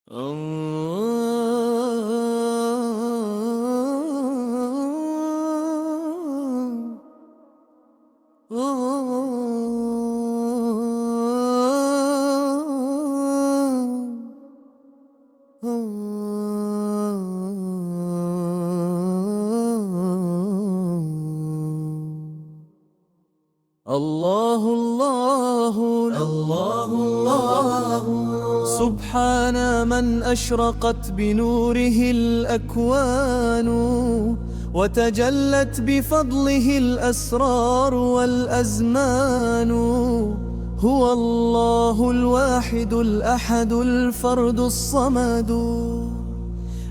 الله الله الله الله سبحان من أشرقت بنوره الأكوان وتجلت بفضله الأسرار والأزمان. هو الله الواحد الأحد الفرد الصمد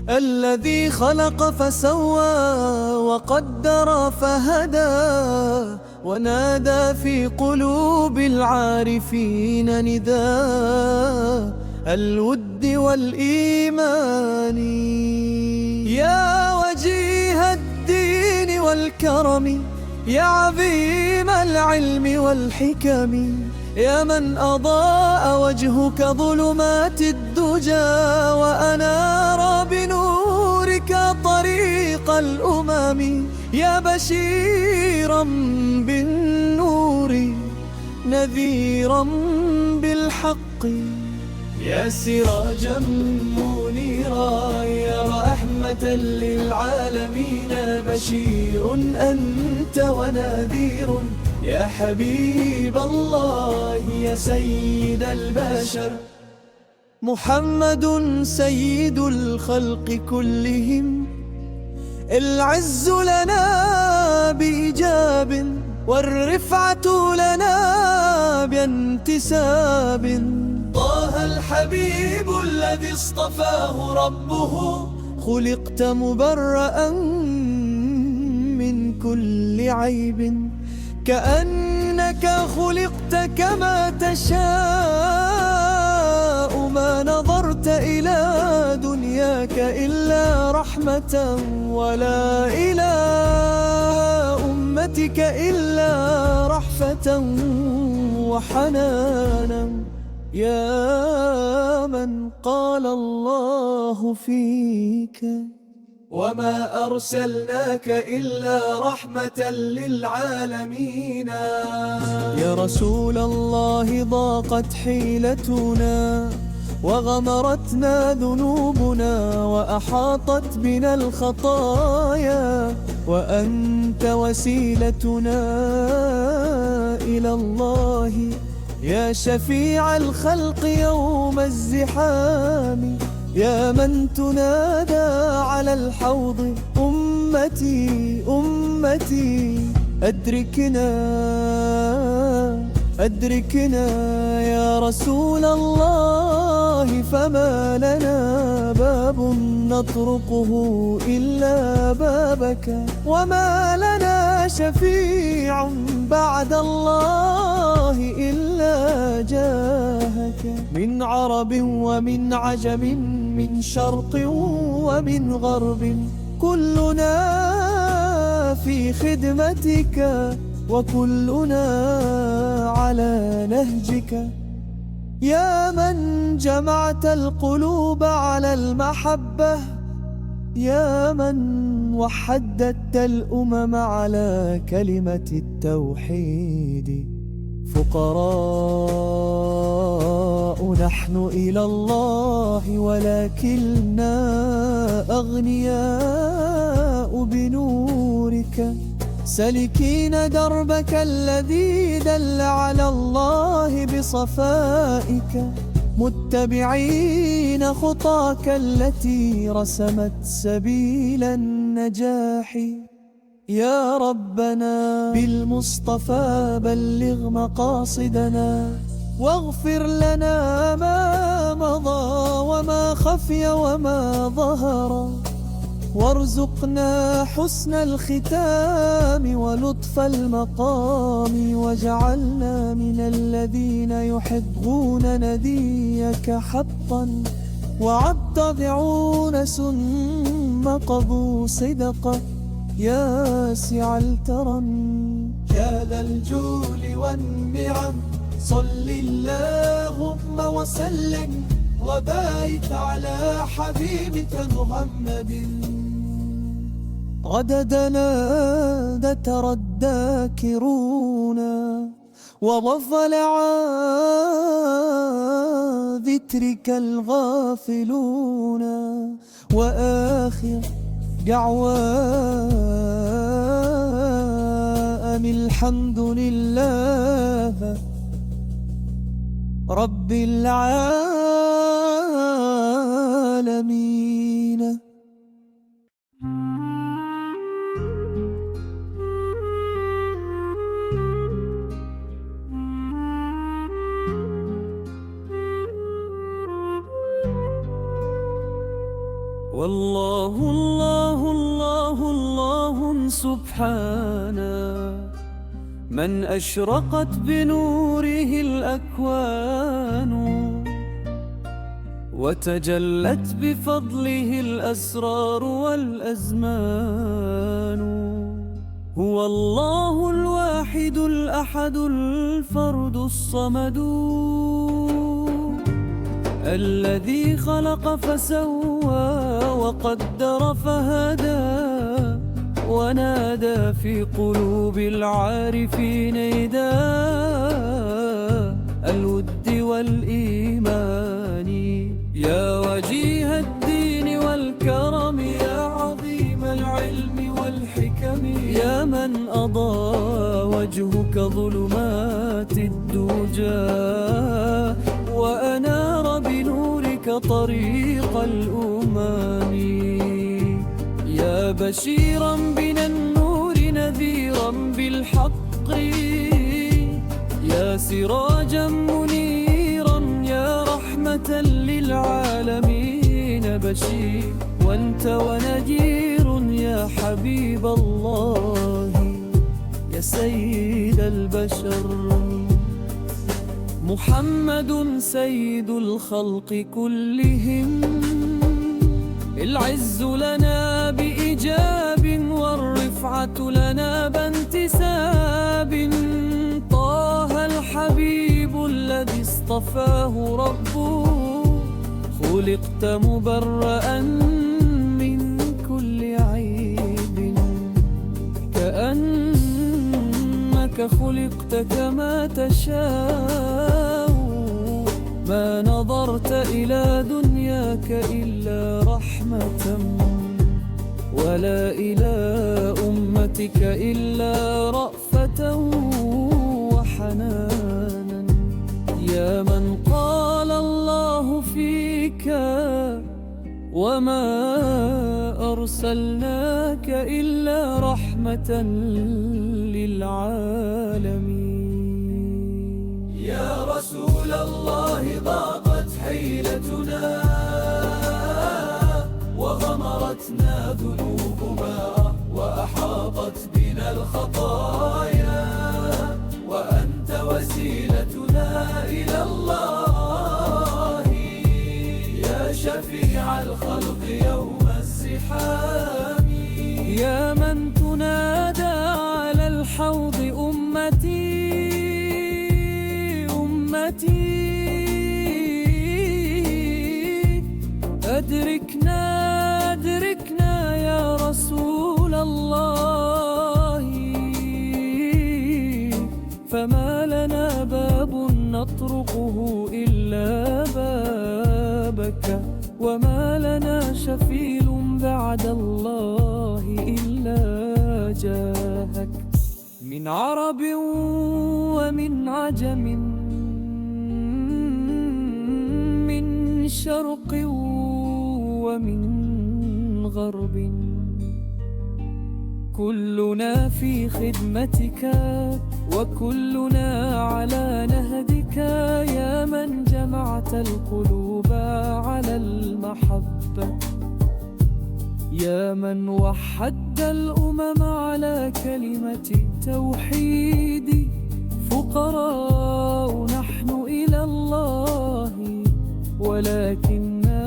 الذي خلق فسوى وقدر فهدى ونادى في قلوب العارفين نداء الود والإيمان. يا وجيه الدين والكرم يا عظيم العلم والحكم يا من أضاء وجهك ظلمات الدجى وأنار بنورك طريق الأمم. يا بشيرا بالنور نذيرا بالحق يا سراجا منيرا يا رحمة للعالمين. بشير أنت ونذير يا حبيب الله يا سيد البشر. محمد سيد الخلق كلهم العز لنا بإيجاب والرفعة لنا بانتساب. طه الحبيب الذي اصطفاه ربه خلقت مبرأ من كل عيب كأنك خلقت كما تشاء. ما نظرت إلى دنياك إلا رحمة ولا إلى أمتك إلا رحفة وحنانا. يا من قال الله فيك وما أرسلناك إلا رحمة للعالمين. يا رسول الله ضاقت حيلتنا وغمرتنا ذنوبنا وأحاطت بنا الخطايا وأنت وسيلتنا إلى الله يا شفيع الخلق يوم الزحام. يا من تنادى على الحوض أمتي أمتي أدركنا أدركنا يا رسول الله. فما لنا باب نطرقه إلا بابك وما لنا شفيع بعد الله إلا جاهك. من عرب ومن عجم من شرق ومن غرب كلنا في خدمتك وكلنا على نهجك. يا من جمعت القلوب على المحبة يا من وحدت الأمم على كلمة التوحيد. فقراء نحن إلى الله ولكننا أغنياء بنورك سالكين دربك الذي دل على الله بصفائك متبعين خطاك التي رسمت سبيل النجاح. يا ربنا بالمصطفى بلغ مقاصدنا واغفر لنا ما مضى وما خفي وما ظهر وارزقنا حسن الختام ولطف المقام واجعلنا من الذين يحبون نبيك حقا وعبد ثم قبوا صدقا. يا سع الترم يا ذا الجود والنعم صل اللهم وسلم وبايت على حبيبك محمد. غددنا ترى الذاكرون وغفل عن ذكرك الغافلون، وآخر دعوان الحمد لله رب العالمين. والله الله الله الله سبحانه، من أشرقت بنوره الأكوان وتجلت بفضله الأسرار والأزمان. هو الله الواحد الأحد الفرد الصمد، الذي خلق فسوى وقدر فهدى، ونادى في قلوب العارفين نداء الود والإيمان. يا وجيه الدين والكرم، يا عظيم العلم والحكم، يا من أضاء وجهك ظلمات الدجى وأنار بنورك طريق الأمم. يا بشيرا بنا النور نذيرا بالحق، يا سراجا منيرا، يا رحمة للعالمين بشير وانت ونذير. يا حبيب الله يا سيد البشر، محمد سيد الخلق كلهم. العز لنا بإيجاب والرفعة لنا بانتساب. طه الحبيب الذي اصطفاه ربه، خلقت مبرأ من كل عيب، كأنك خلقت كما تشاء. ما نظرت إلى دنياك إلا رحمة، ولا إلى أمتك إلا رأفة وحنانا. يا من قال الله فيك وما أرسلناك إلا رحمة للعالمين. يا رسول الله ضاقت حيلتنا وغمرتنا ذنوبنا وأحاطت بنا الخطايا، وأنت وسيلتنا إلى الله يا شفيع الخلق يوم الزحام. يا من تنادى على الحوض أمتي أمتي، أدركنا أدركنا يا رسول الله. فما لنا باب نطرقه إلا بابك، وما لنا شفيع بعد الله إلا جاهك. من عرب ومن عجم، من شرق ومن غرب، كلنا في خدمتك وكلنا على نهدك. يا من جمعت القلوب على المحبة، يا من وحد الأمم على كلمة التوحيد. فقراء نحن إلى الله ولكننا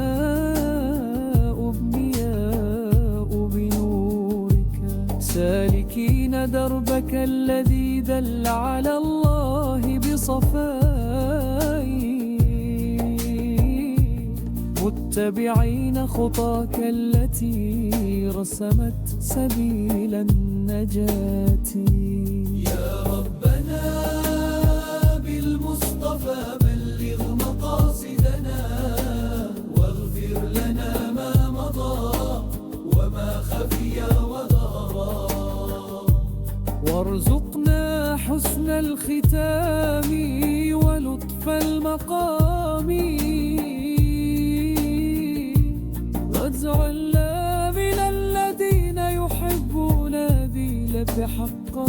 أبنياء بنورك، سالكين دربك الذي دل على الله بصفائه. متبعين خطاك التي رسمت سبيل النجاة. يا ربنا بالمصطفى بلغ مقاصدنا، واغفر لنا ما مضى وما خفي وظهرا، وارزقنا حسن الختام ولطف المقام، واجعلنا من الذين يحبون ذي حقا،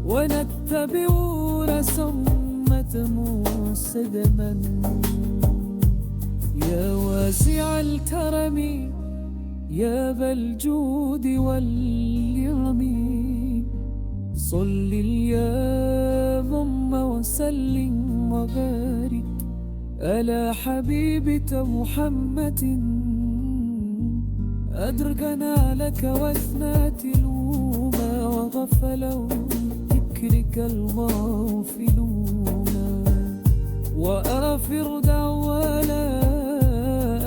ونتبعون سنة مسدما. يا واسع الكرم يا ذا الجود واليرم، صل يا ثم وسلم وبارك على حبيبك محمد، أدركنا لك واثنات الأمى وغفلوا ذكرك الغافلون، وآخر دعوانا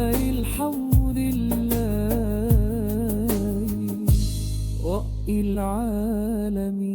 أن الحمد لله رب العالمين.